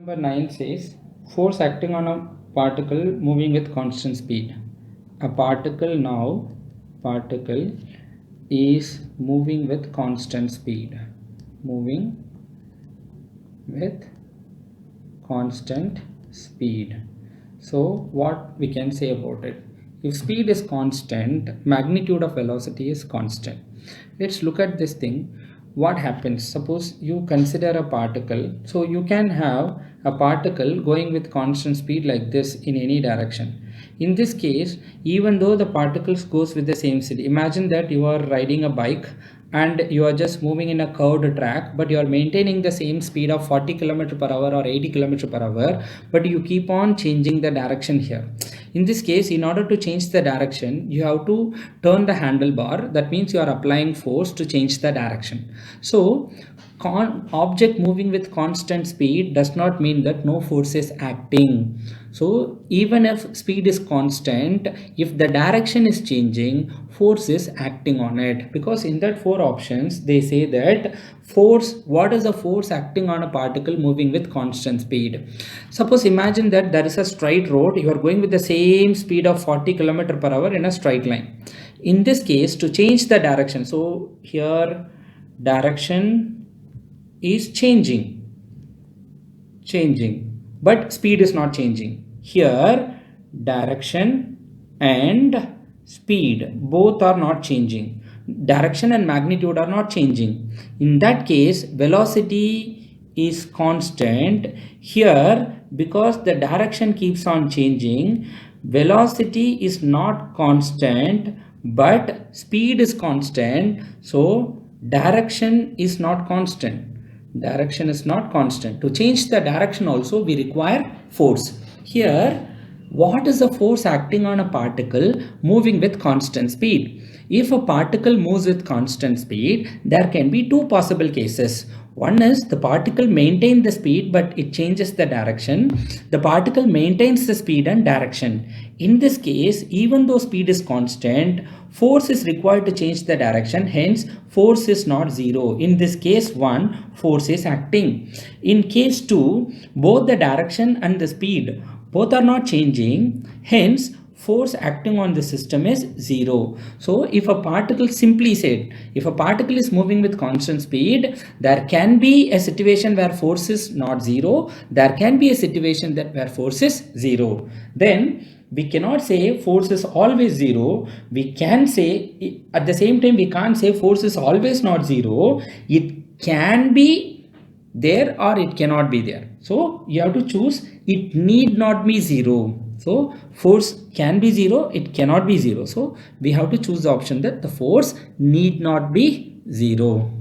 Number 9 says force acting on a particle moving with constant speed. A particle is moving with constant speed. Moving with constant speed. So what we can say about it? If speed is constant, magnitude of velocity is constant. Let's look at this thing. What happens? Suppose you consider a particle. So you can have a particle going with constant speed like this in any direction. In this case, even though the particles goes with the same speed, imagine that you are riding a bike and you are just moving in a curved track, but you are maintaining the same speed of 40 km per hour or 80 km per hour, but you keep on changing the direction here. In this case, in order to change the direction, you have to turn the handlebar. That means you are applying force to change the direction. So object moving with constant speed does not mean that no force is acting. So even if speed is constant, if the direction is changing, force is acting on it, because in that four options they say that force, what is the force acting on a particle moving with constant speed? Suppose imagine that there is a straight road, you are going with the same speed of 40 km per hour in a straight line. In this case, to change the direction, so here direction is changing, but speed is not changing. Here direction and speed both are not changing, direction and magnitude are not changing. In that case, velocity is constant. Here, because the direction keeps on changing, velocity is not constant but speed is constant. So direction is not constant. Direction is not constant. To change the direction also we require force. Here, what is the force acting on a particle moving with constant speed? If a particle moves with constant speed, there can be two possible cases. One is the particle maintains the speed but it changes the direction. The particle maintains the speed and direction. In this case, even though speed is constant, force is required to change the direction, hence force is not zero. In this case 1, force is acting. In case 2, both the direction and the speed both are not changing, hence force acting on the system is zero. So if a particle, simply said, if a particle is moving with constant speed, there can be a situation where force is not zero, there can be a situation that where force is zero. Then we cannot say force is always zero. We can say, at the same time we can't say force is always not zero. It can be there or it cannot be there. So you have to choose. It need not be zero. So force can be zero, it cannot be zero. So we have to choose the option that the force need not be zero.